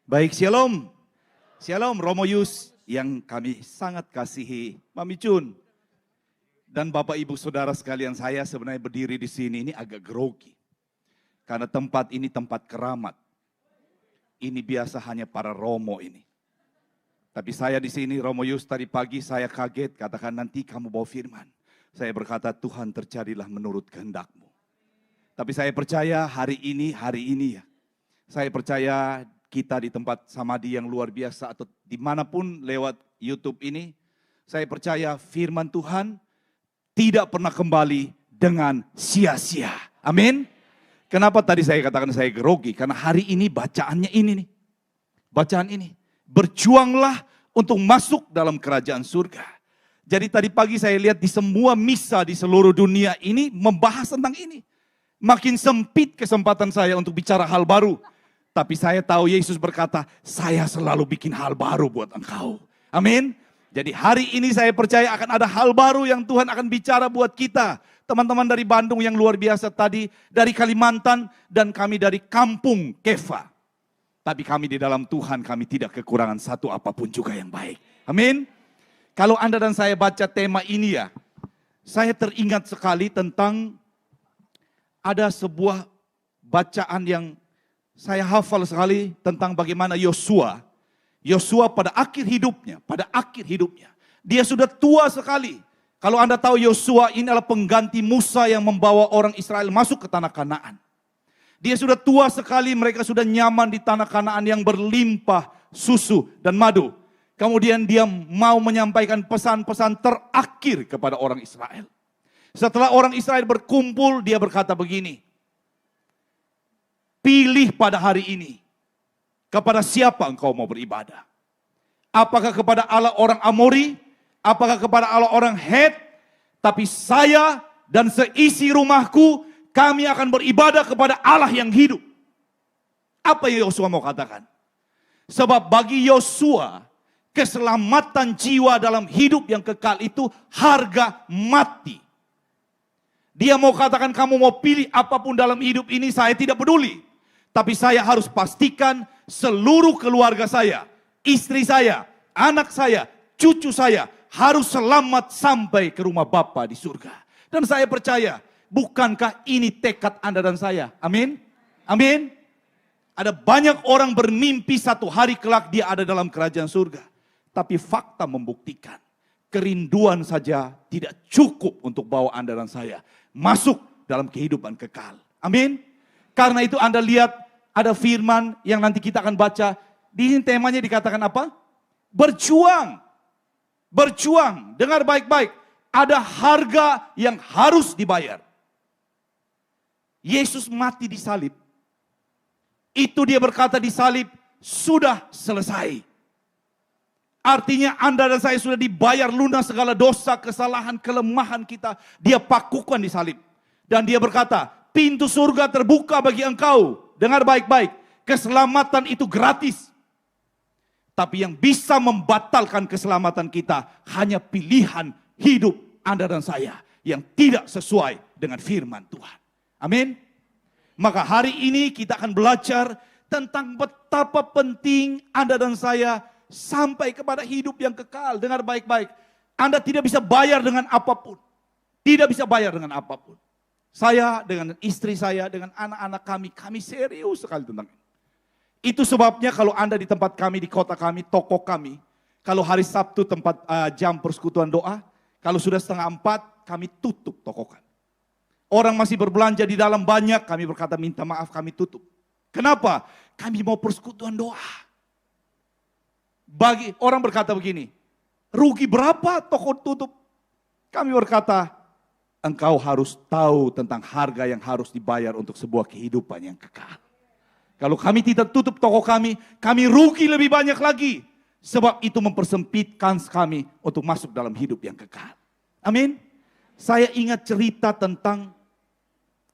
Baik, shalom. Shalom Romo Yus yang kami sangat kasihi. Mami Cun. Dan Bapak Ibu Saudara sekalian, saya sebenarnya berdiri di sini ini agak grogi. Karena tempat ini tempat keramat. Ini biasa hanya para Romo ini. Tapi saya di sini Romo Yus tadi pagi saya kaget, katakan nanti kamu bawa firman. Saya berkata Tuhan terjadilah menurut kehendak-Mu. Tapi saya percaya hari ini ya. Saya percaya kita di tempat Samadhi yang luar biasa atau dimanapun lewat YouTube ini. Saya percaya firman Tuhan tidak pernah kembali dengan sia-sia. Amin. Kenapa tadi saya katakan saya grogi? Karena hari ini bacaannya ini nih. Bacaan ini. Berjuanglah untuk masuk dalam kerajaan surga. Jadi tadi pagi saya lihat di semua misa di seluruh dunia ini membahas tentang ini. Makin sempit kesempatan saya untuk bicara hal baru. Tapi saya tahu Yesus berkata, saya selalu bikin hal baru buat engkau. Amin. Jadi hari ini saya percaya akan ada hal baru yang Tuhan akan bicara buat kita. Teman-teman dari Bandung yang luar biasa tadi, dari Kalimantan, dan kami dari kampung Kefa. Tapi kami di dalam Tuhan, kami tidak kekurangan satu apapun juga yang baik. Amin. Kalau Anda dan saya baca tema ini ya, saya teringat sekali tentang ada sebuah bacaan yang saya hafal sekali tentang bagaimana Yosua pada akhir hidupnya, dia sudah tua sekali. Kalau Anda tahu Yosua ini adalah pengganti Musa yang membawa orang Israel masuk ke tanah Kanaan. Dia sudah tua sekali, mereka sudah nyaman di tanah Kanaan yang berlimpah susu dan madu. Kemudian dia mau menyampaikan pesan-pesan terakhir kepada orang Israel. Setelah orang Israel berkumpul, dia berkata begini, pilih pada hari ini, kepada siapa engkau mau beribadah? Apakah kepada Allah orang Amori? Apakah kepada Allah orang Het? Tapi saya dan seisi rumahku, kami akan beribadah kepada Allah yang hidup. Apa yang Yosua mau katakan? Sebab bagi Yosua, keselamatan jiwa dalam hidup yang kekal itu harga mati. Dia mau katakan kamu mau pilih apapun dalam hidup ini, saya tidak peduli. Tapi saya harus pastikan seluruh keluarga saya, istri saya, anak saya, cucu saya harus selamat sampai ke rumah Bapa di surga. Dan saya percaya, bukankah ini tekad Anda dan saya? Amin. Amin. Ada banyak orang bermimpi satu hari kelak dia ada dalam kerajaan surga. Tapi fakta membuktikan, kerinduan saja tidak cukup untuk bawa Anda dan saya masuk dalam kehidupan kekal. Amin. Karena itu Anda lihat ada firman yang nanti kita akan baca. Di sini temanya dikatakan apa? Berjuang. Berjuang. Dengar baik-baik. Ada harga yang harus dibayar. Yesus mati di salib. Itu dia berkata di salib, sudah selesai. Artinya Anda dan saya sudah dibayar lunas segala dosa, kesalahan, kelemahan kita. Dia pakukan di salib. Dan dia berkata, pintu surga terbuka bagi engkau. Dengar baik-baik, keselamatan itu gratis. Tapi yang bisa membatalkan keselamatan kita hanya pilihan hidup Anda dan saya yang tidak sesuai dengan firman Tuhan. Amin. Maka hari ini kita akan belajar tentang betapa penting Anda dan saya sampai kepada hidup yang kekal. Dengar baik-baik, Anda tidak bisa bayar dengan apapun. Tidak bisa bayar dengan apapun. Saya dengan istri saya, dengan anak-anak kami serius sekali tentang ini. Itu sebabnya kalau Anda di tempat kami, di kota kami, toko kami, kalau hari Sabtu tempat jam persekutuan doa, kalau sudah 3:30 kami tutup toko kami. Orang masih berbelanja di dalam banyak, kami berkata minta maaf kami tutup. Kenapa? Kami mau persekutuan doa. Bagi orang berkata begini, rugi berapa toko tutup? Kami berkata, engkau harus tahu tentang harga yang harus dibayar untuk sebuah kehidupan yang kekal. Kalau kami tidak tutup toko kami rugi lebih banyak lagi. Sebab itu mempersempitkan kami untuk masuk dalam hidup yang kekal. Amin. Saya ingat cerita tentang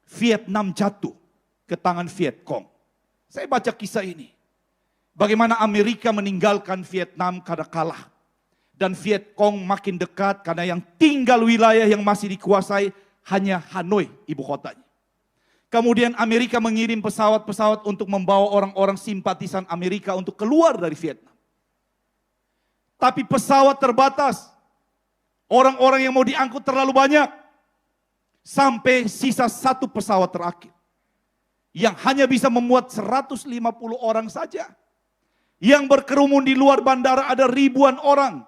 Vietnam jatuh ke tangan Viet Cong. Saya baca kisah ini. Bagaimana Amerika meninggalkan Vietnam karena kalah. Dan Viet Cong makin dekat karena yang tinggal wilayah yang masih dikuasai hanya Hanoi, ibu kotanya. Kemudian Amerika mengirim pesawat-pesawat untuk membawa orang-orang simpatisan Amerika untuk keluar dari Vietnam. Tapi pesawat terbatas. Orang-orang yang mau diangkut terlalu banyak. Sampai sisa satu pesawat terakhir. Yang hanya bisa memuat 150 orang saja. Yang berkerumun di luar bandara ada ribuan orang.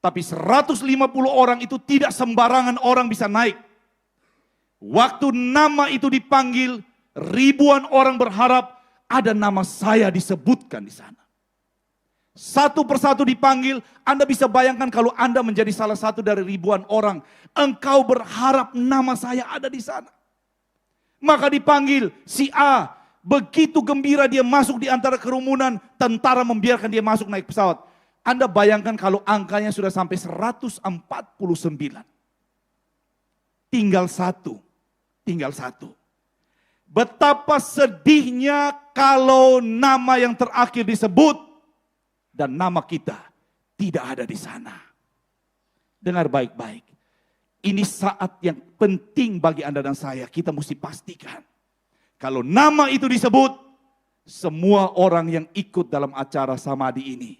Tapi 150 orang itu tidak sembarangan orang bisa naik. Waktu nama itu dipanggil, ribuan orang berharap ada nama saya disebutkan di sana. Satu persatu dipanggil, Anda bisa bayangkan kalau Anda menjadi salah satu dari ribuan orang. Engkau berharap nama saya ada di sana. Maka dipanggil si A, begitu gembira dia masuk di antara kerumunan, tentara membiarkan dia masuk naik pesawat. Anda bayangkan kalau angkanya sudah sampai 149. Tinggal satu. Betapa sedihnya kalau nama yang terakhir disebut dan nama kita tidak ada di sana. Dengar baik-baik. Ini saat yang penting bagi Anda dan saya. Kita mesti pastikan. Kalau nama itu disebut, semua orang yang ikut dalam acara samadhi ini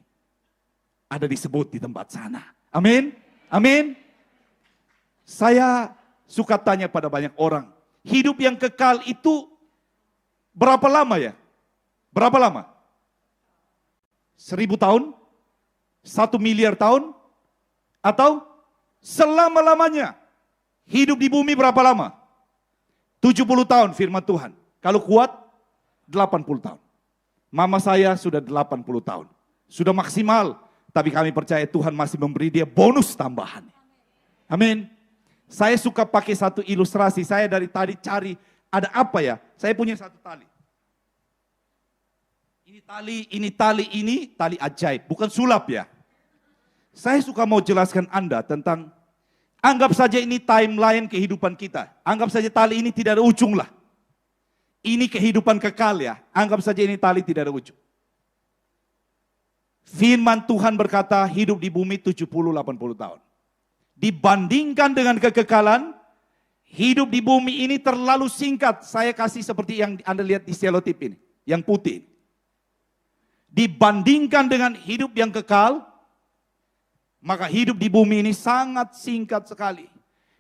ada disebut di tempat sana. Amin. Amin. Saya suka tanya pada banyak orang. Hidup yang kekal itu berapa lama ya? Berapa lama? 1000 tahun? 1 miliar tahun? Atau selama-lamanya? Hidup di bumi berapa lama? 70 tahun firman Tuhan. Kalau kuat 80 tahun. Mama saya sudah 80 tahun. Sudah maksimal. Tapi kami percaya Tuhan masih memberi dia bonus tambahan. Amin. Saya suka pakai satu ilustrasi. Saya dari tadi cari ada apa ya? Saya punya satu tali. Ini tali ajaib. Bukan sulap ya. Saya suka mau jelaskan Anda tentang, anggap saja ini timeline kehidupan kita. Anggap saja tali ini tidak ada ujung lah. Ini kehidupan kekal ya. Anggap saja ini tali tidak ada ujung. Firman Tuhan berkata hidup di bumi 70-80 tahun. Dibandingkan dengan kekekalan, hidup di bumi ini terlalu singkat. Saya kasih seperti yang Anda lihat di selotip ini, yang putih. Dibandingkan dengan hidup yang kekal, maka hidup di bumi ini sangat singkat sekali.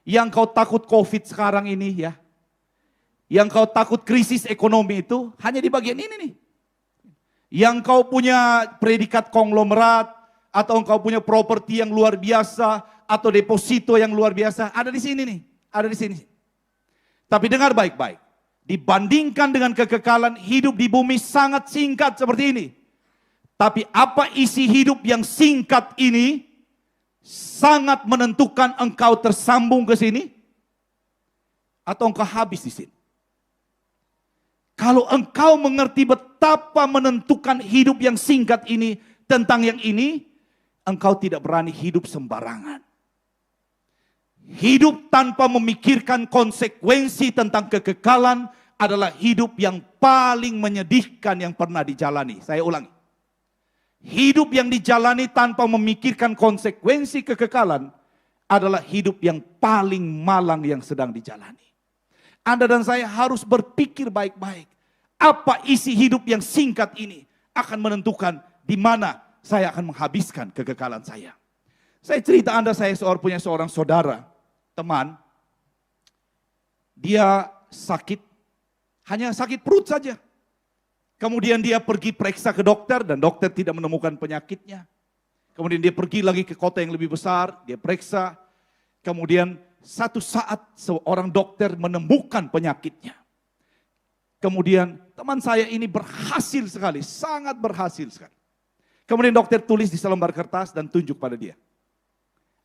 Yang kau takut COVID sekarang ini ya, yang kau takut krisis ekonomi itu hanya di bagian ini nih. Yang kau punya predikat konglomerat, atau engkau punya properti yang luar biasa, atau deposito yang luar biasa, ada di sini nih, ada di sini. Tapi dengar baik-baik, dibandingkan dengan kekekalan, hidup di bumi sangat singkat seperti ini. Tapi apa isi hidup yang singkat ini sangat menentukan engkau tersambung ke sini atau engkau habis di sini. Kalau engkau mengerti betapa menentukan hidup yang singkat ini tentang yang ini, engkau tidak berani hidup sembarangan. Hidup tanpa memikirkan konsekuensi tentang kekekalan adalah hidup yang paling menyedihkan yang pernah dijalani. Saya ulangi. Hidup yang dijalani tanpa memikirkan konsekuensi kekekalan adalah hidup yang paling malang yang sedang dijalani. Anda dan saya harus berpikir baik-baik. Apa isi hidup yang singkat ini akan menentukan di mana saya akan menghabiskan kekekalan saya. Saya cerita Anda, saya punya seorang saudara, teman. Dia sakit, hanya sakit perut saja. Kemudian dia pergi periksa ke dokter dan dokter tidak menemukan penyakitnya. Kemudian dia pergi lagi ke kota yang lebih besar, dia periksa. Kemudian satu saat seorang dokter menemukan penyakitnya. Kemudian teman saya ini berhasil sekali, sangat berhasil sekali. Kemudian dokter tulis di selembar kertas dan tunjuk pada dia.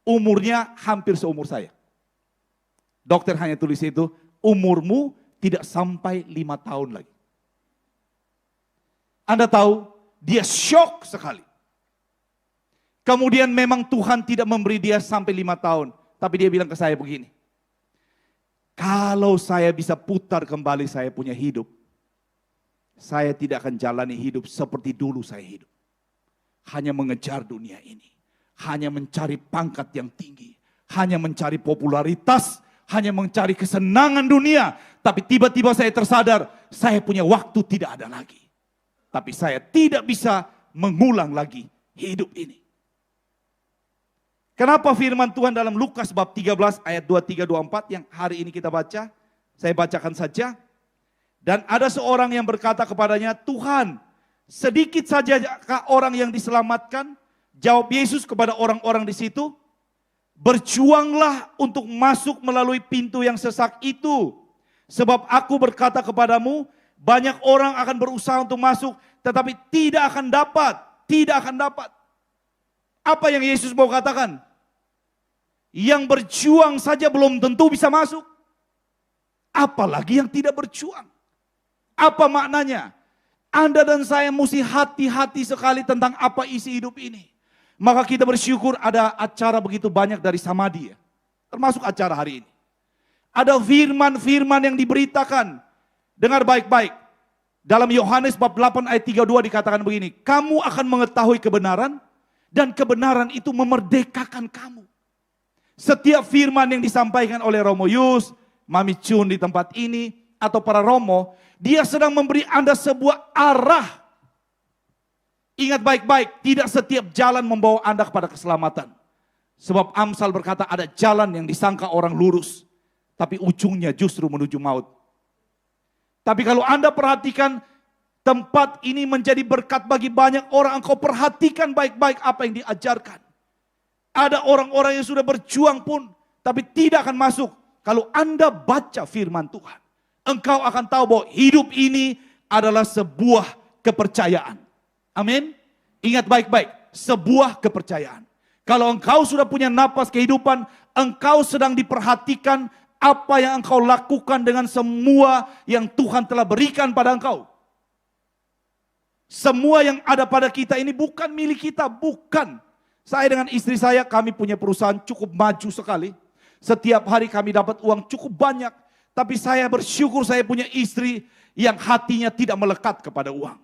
Umurnya hampir seumur saya. Dokter hanya tulis itu, umurmu tidak sampai 5 tahun lagi. Anda tahu, dia shock sekali. Kemudian memang Tuhan tidak memberi dia sampai 5 tahun. Tapi dia bilang ke saya begini, kalau saya bisa putar kembali saya punya hidup, saya tidak akan jalani hidup seperti dulu saya hidup. Hanya mengejar dunia ini. Hanya mencari pangkat yang tinggi. Hanya mencari popularitas. Hanya mencari kesenangan dunia. Tapi tiba-tiba saya tersadar, saya punya waktu tidak ada lagi. Tapi saya tidak bisa mengulang lagi hidup ini. Kenapa firman Tuhan dalam Lukas bab 13 ayat 23-24 yang hari ini kita baca? Saya bacakan saja. Dan ada seorang yang berkata kepadanya, Tuhan, sedikit saja orang yang diselamatkan? Jawab Yesus kepada orang-orang di situ, berjuanglah untuk masuk melalui pintu yang sesak itu. Sebab aku berkata kepadamu, banyak orang akan berusaha untuk masuk, tetapi tidak akan dapat. Tidak akan dapat. Apa yang Yesus mau katakan? Yang berjuang saja belum tentu bisa masuk. Apalagi yang tidak berjuang. Apa maknanya? Anda dan saya mesti hati-hati sekali tentang apa isi hidup ini. Maka kita bersyukur ada acara begitu banyak dari Samadhi. Termasuk acara hari ini. Ada firman-firman yang diberitakan. Dengar baik-baik. Dalam Yohanes bab 8 ayat 32 dikatakan begini. Kamu akan mengetahui kebenaran. Dan kebenaran itu memerdekakan kamu. Setiap firman yang disampaikan oleh Romo Yus, Mami Chun di tempat ini, atau para Romo, dia sedang memberi Anda sebuah arah. Ingat baik-baik, tidak setiap jalan membawa Anda kepada keselamatan. Sebab Amsal berkata ada jalan yang disangka orang lurus, tapi ujungnya justru menuju maut. Tapi kalau Anda perhatikan, tempat ini menjadi berkat bagi banyak orang. Engkau perhatikan baik-baik apa yang diajarkan. Ada orang-orang yang sudah berjuang pun, tapi tidak akan masuk. Kalau Anda baca firman Tuhan, engkau akan tahu bahwa hidup ini adalah sebuah kepercayaan. Amin. Ingat baik-baik, sebuah kepercayaan. Kalau engkau sudah punya napas kehidupan, engkau sedang diperhatikan apa yang engkau lakukan dengan semua yang Tuhan telah berikan pada engkau. Semua yang ada pada kita ini bukan milik kita, bukan. Saya dengan istri saya, kami punya perusahaan cukup maju sekali. Setiap hari kami dapat uang cukup banyak. Tapi saya bersyukur saya punya istri yang hatinya tidak melekat kepada uang.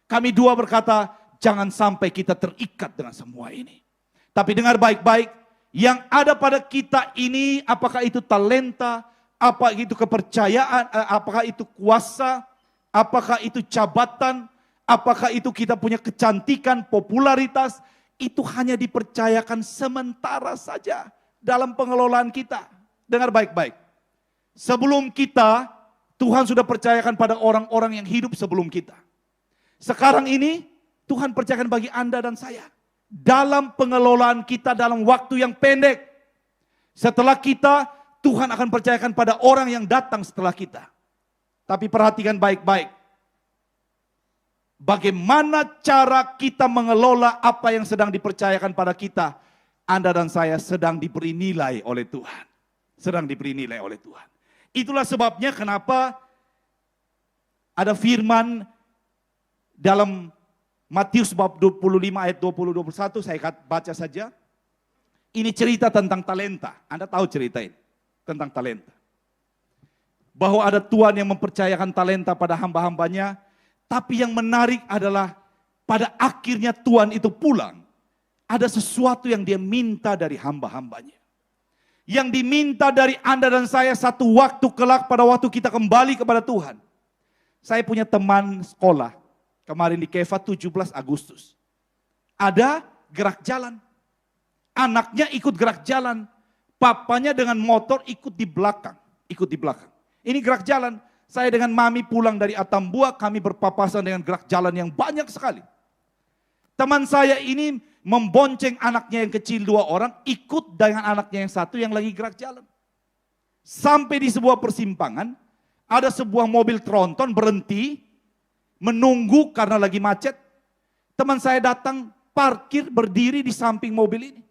Kami dua berkata, jangan sampai kita terikat dengan semua ini. Tapi dengar baik-baik, yang ada pada kita ini, apakah itu talenta, apakah itu kepercayaan, apakah itu kuasa, apakah itu jabatan, apakah itu kita punya kecantikan, popularitas, itu hanya dipercayakan sementara saja dalam pengelolaan kita. Dengar baik-baik. Sebelum kita, Tuhan sudah percayakan pada orang-orang yang hidup sebelum kita. Sekarang ini, Tuhan percayakan bagi Anda dan saya. Dalam pengelolaan kita dalam waktu yang pendek. Setelah kita, Tuhan akan percayakan pada orang yang datang setelah kita. Tapi perhatikan baik-baik. Bagaimana cara kita mengelola apa yang sedang dipercayakan pada kita? Anda dan saya sedang diberi nilai oleh Tuhan. Sedang diberi nilai oleh Tuhan. Itulah sebabnya kenapa ada firman dalam Matius bab 25 ayat 20-21, saya baca saja. Ini cerita tentang talenta. Anda tahu cerita ini tentang talenta. Bahwa ada Tuhan yang mempercayakan talenta pada hamba-hambanya. Tapi yang menarik adalah pada akhirnya Tuhan itu pulang. Ada sesuatu yang dia minta dari hamba-hambanya. Yang diminta dari Anda dan saya satu waktu kelak pada waktu kita kembali kepada Tuhan. Saya punya teman sekolah. Kemarin di Keva 17 Agustus. Ada gerak jalan. Anaknya ikut gerak jalan. Papanya dengan motor ikut di belakang. Ikut di belakang. Ini gerak jalan. Saya dengan Mami pulang dari Atambua, kami berpapasan dengan gerak jalan yang banyak sekali. Teman saya ini membonceng anaknya yang kecil 2 orang, ikut dengan anaknya yang satu yang lagi gerak jalan. Sampai di sebuah persimpangan, ada sebuah mobil tronton berhenti, menunggu karena lagi macet. Teman saya datang, parkir, berdiri di samping mobil ini.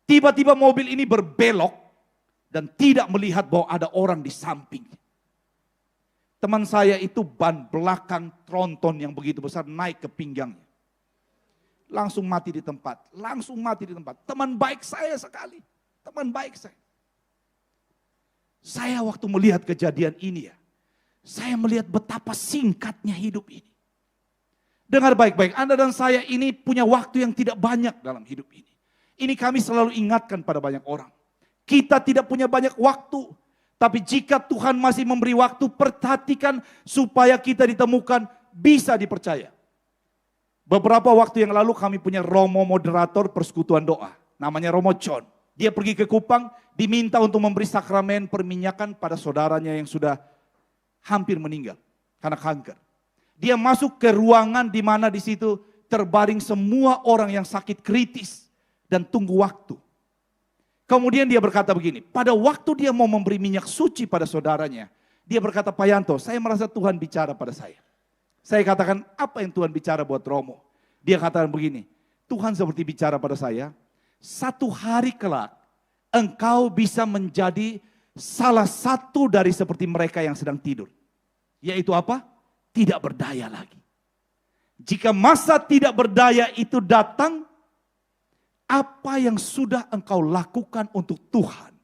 Tiba-tiba mobil ini berbelok, dan tidak melihat bahwa ada orang di sampingnya. Teman saya itu ban belakang tronton yang begitu besar naik ke pinggangnya. Langsung mati di tempat. Langsung mati di tempat. Teman baik saya sekali. Teman baik saya. Saya waktu melihat kejadian ini ya. Saya melihat betapa singkatnya hidup ini. Dengar baik-baik. Anda dan saya ini punya waktu yang tidak banyak dalam hidup ini. Ini kami selalu ingatkan pada banyak orang. Kita tidak punya banyak waktu. Tapi jika Tuhan masih memberi waktu, perhatikan supaya kita ditemukan bisa dipercaya. Beberapa waktu yang lalu kami punya Romo moderator persekutuan doa. Namanya Romo John. Dia pergi ke Kupang, diminta untuk memberi sakramen perminyakan pada saudaranya yang sudah hampir meninggal karena kanker. Dia masuk ke ruangan di mana di situ terbaring semua orang yang sakit kritis dan tunggu waktu. Kemudian dia berkata begini, pada waktu dia mau memberi minyak suci pada saudaranya, dia berkata, Pak Yanto, saya merasa Tuhan bicara pada saya. Saya katakan, apa yang Tuhan bicara buat Romo? Dia katakan begini, Tuhan seperti bicara pada saya, satu hari kelak engkau bisa menjadi salah satu dari seperti mereka yang sedang tidur. Yaitu apa? Tidak berdaya lagi. Jika masa tidak berdaya itu datang, apa yang sudah engkau lakukan untuk Tuhan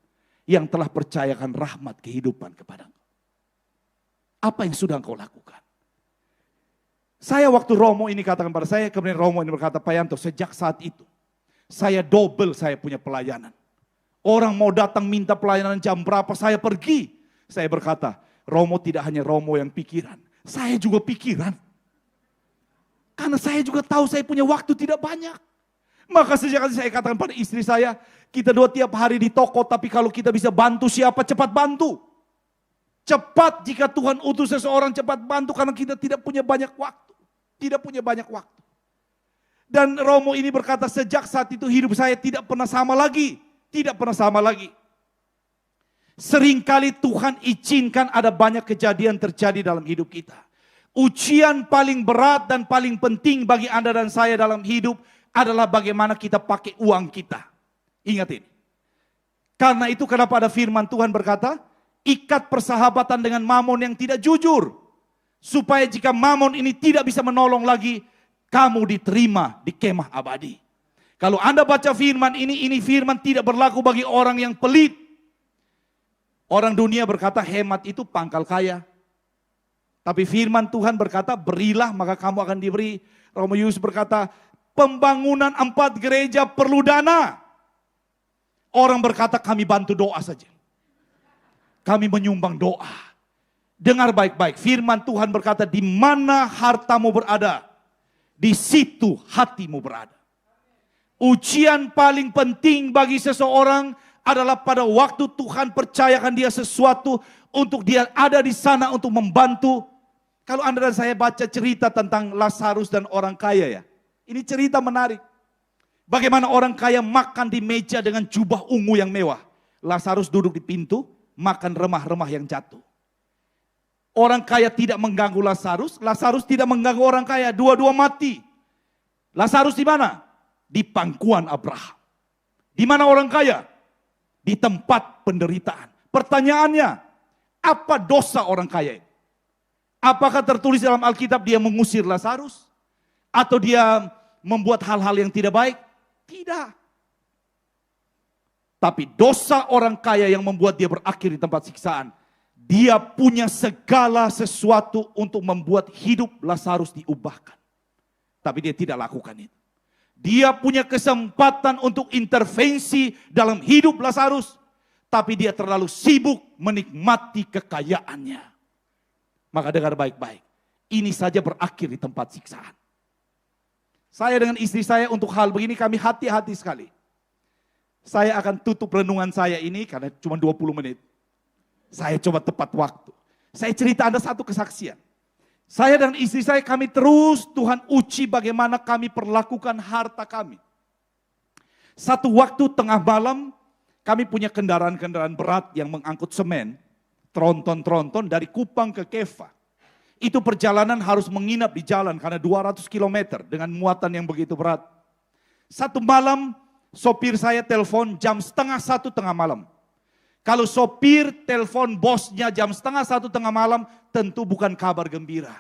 yang telah percayakan rahmat kehidupan kepada engkau? Apa yang sudah engkau lakukan? Saya waktu Romo ini katakan pada saya, kemudian Romo ini berkata, Pak Yanto, sejak saat itu, saya double saya punya pelayanan. Orang mau datang minta pelayanan jam berapa, saya pergi. Saya berkata, Romo tidak hanya Romo yang pikiran, saya juga pikiran. Karena saya juga tahu saya punya waktu tidak banyak. Maka sejak saya katakan pada istri saya, kita dua tiap hari di toko, tapi kalau kita bisa bantu siapa, cepat bantu. Cepat jika Tuhan utus seseorang, cepat bantu karena kita tidak punya banyak waktu. Tidak punya banyak waktu. Dan Romo ini berkata, sejak saat itu hidup saya tidak pernah sama lagi. Tidak pernah sama lagi. Seringkali Tuhan izinkan ada banyak kejadian terjadi dalam hidup kita. Ujian paling berat dan paling penting bagi Anda dan saya dalam hidup adalah bagaimana kita pakai uang kita. Ingat ini. Karena itu kenapa ada firman Tuhan berkata, ikat persahabatan dengan mamon yang tidak jujur. Supaya jika mamon ini tidak bisa menolong lagi, kamu diterima di kemah abadi. Kalau Anda baca firman ini firman tidak berlaku bagi orang yang pelit. Orang dunia berkata hemat itu pangkal kaya. Tapi firman Tuhan berkata, berilah maka kamu akan diberi. Romo Yus berkata, pembangunan 4 gereja perlu dana. Orang berkata kami bantu doa saja. Kami menyumbang doa. Dengar baik-baik, firman Tuhan berkata, di mana hartamu berada, di situ hatimu berada. Ujian paling penting bagi seseorang adalah pada waktu Tuhan percayakan dia sesuatu untuk dia ada di sana untuk membantu. Kalau Anda dan saya baca cerita tentang Lazarus dan orang kaya ya. Ini cerita menarik. Bagaimana orang kaya makan di meja dengan jubah ungu yang mewah. Lazarus duduk di pintu, makan remah-remah yang jatuh. Orang kaya tidak mengganggu Lazarus, Lazarus tidak mengganggu orang kaya, dua-dua mati. Lazarus di mana? Di pangkuan Abraham. Di mana orang kaya? Di tempat penderitaan. Pertanyaannya, apa dosa orang kaya ini? Apakah tertulis dalam Alkitab dia mengusir Lazarus? Atau dia membuat hal-hal yang tidak baik? Tidak. Tapi dosa orang kaya yang membuat dia berakhir di tempat siksaan. Dia punya segala sesuatu untuk membuat hidup Lazarus diubahkan. Tapi dia tidak lakukan itu. Dia punya kesempatan untuk intervensi dalam hidup Lazarus. Tapi dia terlalu sibuk menikmati kekayaannya. Maka dengar baik-baik. Ini saja berakhir di tempat siksaan. Saya dengan istri saya untuk hal begini kami hati-hati sekali. Saya akan tutup renungan saya ini karena cuma 20 menit. Saya coba tepat waktu. Saya cerita Anda satu kesaksian. Saya dan istri saya kami terus Tuhan uji bagaimana kami perlakukan harta kami. Satu waktu tengah malam kami punya kendaraan-kendaraan berat yang mengangkut semen. Tronton-tronton dari Kupang ke Kefa. Itu perjalanan harus menginap di jalan karena 200 km dengan muatan yang begitu berat. Satu malam sopir saya telepon jam 12:30 tengah malam. Kalau sopir telepon bosnya jam 12:30 tengah malam, tentu bukan kabar gembira.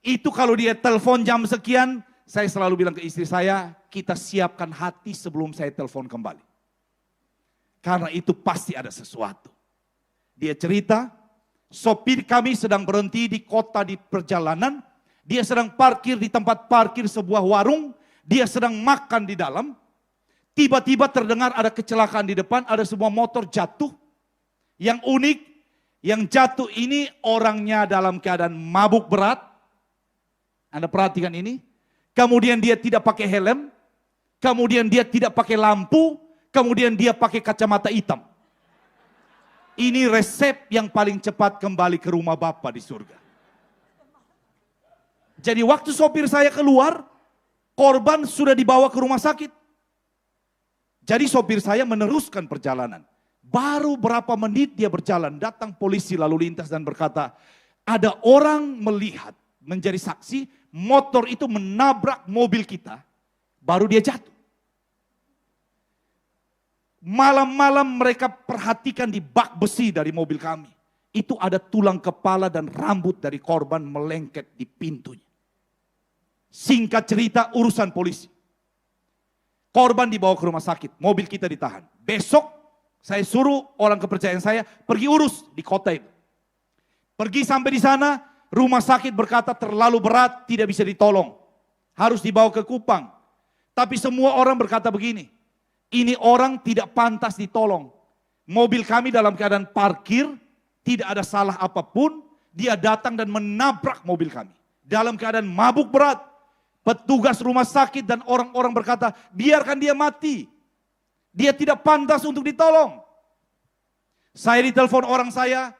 Itu kalau dia telepon jam sekian, saya selalu bilang ke istri saya, kita siapkan hati sebelum saya telepon kembali. Karena itu pasti ada sesuatu. Dia cerita, sopir kami sedang berhenti di kota di perjalanan, dia sedang parkir di tempat parkir sebuah warung, dia sedang makan di dalam. Tiba-tiba terdengar ada kecelakaan di depan, ada sebuah motor jatuh. Yang unik, yang jatuh ini orangnya dalam keadaan mabuk berat. Anda perhatikan ini. Kemudian dia tidak pakai helm. Kemudian dia tidak pakai lampu. Kemudian dia pakai kacamata hitam. Ini resep yang paling cepat kembali ke rumah Bapa di surga. Jadi waktu sopir saya keluar, korban sudah dibawa ke rumah sakit. Jadi sopir saya meneruskan perjalanan. Baru berapa menit dia berjalan, datang polisi lalu lintas dan berkata, ada orang melihat, menjadi saksi, motor itu menabrak mobil kita, baru dia jatuh. Malam-malam mereka perhatikan di bak besi dari mobil kami. Itu ada tulang kepala dan rambut dari korban melengket di pintunya. Singkat cerita urusan polisi. Korban dibawa ke rumah sakit, mobil kita ditahan. Besok saya suruh orang kepercayaan saya pergi urus di kota itu. Pergi sampai di sana, rumah sakit berkata terlalu berat, tidak bisa ditolong. Harus dibawa ke Kupang. Tapi semua orang berkata begini, ini orang tidak pantas ditolong. Mobil kami dalam keadaan parkir, tidak ada salah apapun. Dia datang dan menabrak mobil kami. Dalam keadaan mabuk berat. Petugas rumah sakit dan orang-orang berkata, biarkan dia mati. Dia tidak pantas untuk ditolong. Saya ditelepon orang saya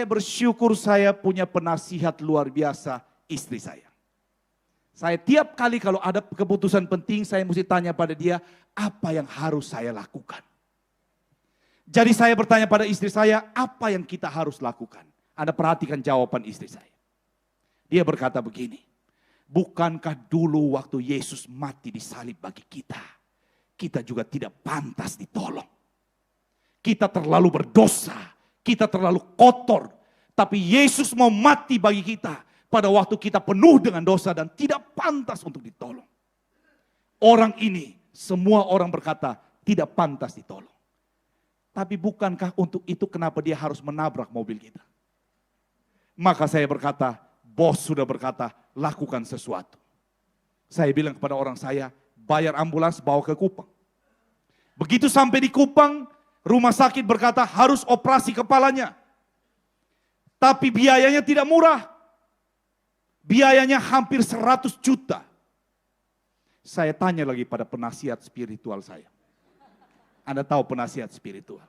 bersyukur saya punya penasihat luar biasa, istri saya. Saya tiap kali kalau ada keputusan penting, saya mesti tanya pada dia, apa yang harus saya lakukan? Jadi saya bertanya pada istri saya, apa yang kita harus lakukan? Anda perhatikan jawaban istri saya. Dia berkata begini, bukankah dulu waktu Yesus mati di salib bagi kita, kita juga tidak pantas ditolong. Kita terlalu berdosa, kita terlalu kotor, tapi Yesus mau mati bagi kita pada waktu kita penuh dengan dosa dan tidak pantas untuk ditolong. Orang ini, semua orang berkata tidak pantas ditolong. Tapi bukankah untuk itu kenapa dia harus menabrak mobil kita? Maka saya berkata, bos sudah berkata, lakukan sesuatu. Saya bilang kepada orang saya, bayar ambulans bawa ke Kupang. Begitu sampai di Kupang, rumah sakit berkata harus operasi kepalanya. Tapi biayanya tidak murah. Biayanya hampir 100 juta. Saya tanya lagi pada penasihat spiritual saya. Anda tahu penasihat spiritual.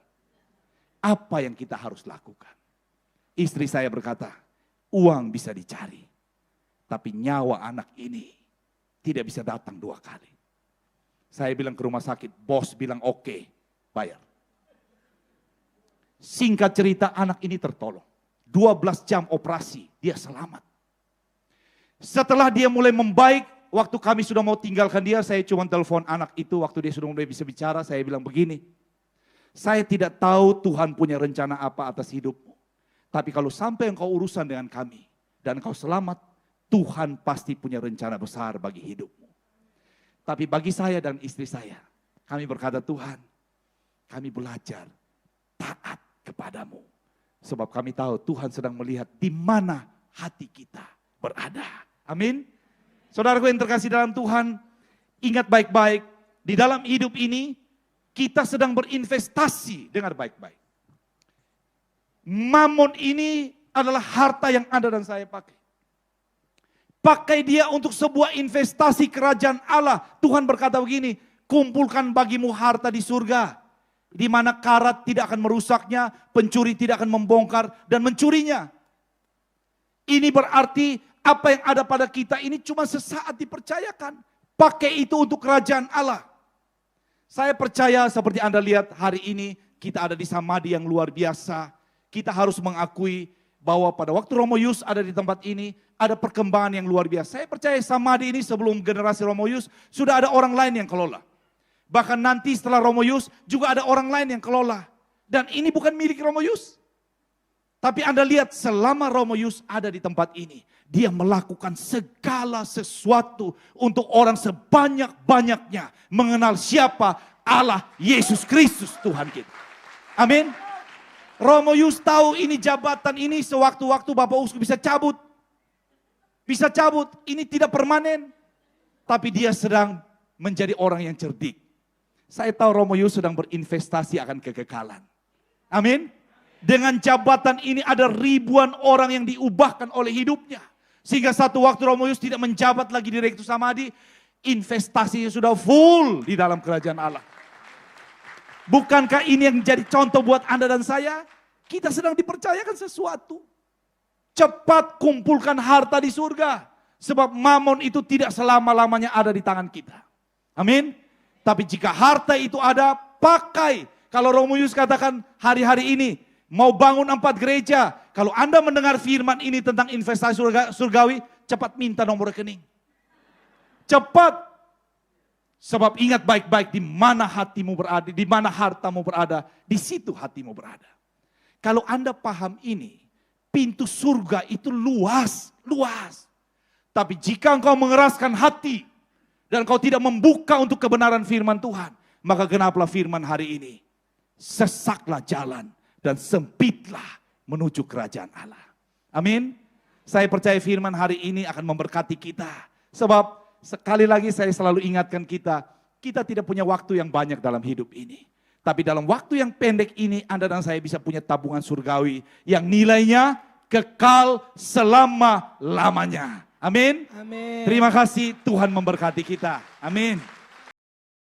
Apa yang kita harus lakukan? Istri saya berkata, uang bisa dicari. Tapi nyawa anak ini tidak bisa datang 2 kali. Saya bilang ke rumah sakit, bos bilang oke, bayar. Singkat cerita anak ini tertolong. 12 jam operasi, dia selamat. Setelah dia mulai membaik, waktu kami sudah mau tinggalkan dia, saya cuma telepon anak itu waktu dia sudah mulai bisa bicara, saya bilang begini. Saya tidak tahu Tuhan punya rencana apa atas hidupmu. Tapi kalau sampai engkau urusan dengan kami dan engkau selamat, Tuhan pasti punya rencana besar bagi hidupmu. Tapi bagi saya dan istri saya, kami berkata Tuhan, kami belajar taat kepadamu. Sebab kami tahu Tuhan sedang melihat di mana hati kita berada. Amin. Saudaraku yang terkasih dalam Tuhan, ingat baik-baik, di dalam hidup ini kita sedang berinvestasi dengan baik-baik. Mamon ini adalah harta yang Anda dan saya pakai. Pakai dia untuk sebuah investasi kerajaan Allah. Tuhan berkata begini, kumpulkan bagimu harta di surga, di mana karat tidak akan merusaknya, pencuri tidak akan membongkar dan mencurinya. Ini berarti apa yang ada pada kita ini cuma sesaat dipercayakan. Pakai itu untuk kerajaan Allah. Saya percaya seperti Anda lihat hari ini kita ada di samadhi yang luar biasa. Kita harus mengakui bahwa pada waktu Romo Yus ada di tempat ini, ada perkembangan yang luar biasa. Saya percaya samadhi ini sebelum generasi Romo Yus sudah ada orang lain yang kelola. Bahkan nanti setelah Romo Yus juga ada orang lain yang kelola. Dan ini bukan milik Romo Yus. Tapi Anda lihat selama Romo Yus ada di tempat ini, dia melakukan segala sesuatu untuk orang sebanyak-banyaknya mengenal siapa Allah Yesus Kristus Tuhan kita. Amin. Romo Yus tahu ini jabatan ini sewaktu-waktu Bapak Uskup bisa cabut. Bisa cabut, ini tidak permanen. Tapi dia sedang menjadi orang yang cerdik. Saya tahu Romo Yus sedang berinvestasi akan kekekalan. Amin. Dengan jabatan ini ada ribuan orang yang diubahkan oleh hidupnya. Sehingga satu waktu Romo Yus tidak menjabat lagi di Rektus Samadhi, investasinya sudah full di dalam kerajaan Allah. Bukankah ini yang menjadi contoh buat Anda dan saya? Kita sedang dipercayakan sesuatu. Cepat kumpulkan harta di surga. Sebab mamon itu tidak selama-lamanya ada di tangan kita. Amin. Tapi jika harta itu ada, pakai. Kalau Romo Yus katakan hari-hari ini, mau bangun 4 gereja. Kalau Anda mendengar firman ini tentang investasi surgawi, cepat minta nomor rekening. Cepat. Sebab ingat baik-baik di mana hatimu berada, di mana hartamu berada, di situ hatimu berada. Kalau Anda paham ini, pintu surga itu luas, luas. Tapi jika engkau mengeraskan hati, dan engkau tidak membuka untuk kebenaran firman Tuhan, maka genaplah firman hari ini. Sesaklah jalan dan sempitlah menuju kerajaan Allah. Amin. Saya percaya firman hari ini akan memberkati kita. Sebab sekali lagi saya selalu ingatkan kita tidak punya waktu yang banyak dalam hidup ini. Tapi dalam waktu yang pendek ini Anda dan saya bisa punya tabungan surgawi yang nilainya kekal selama-lamanya. Amin. Amin. Terima kasih, Tuhan memberkati kita. Amin.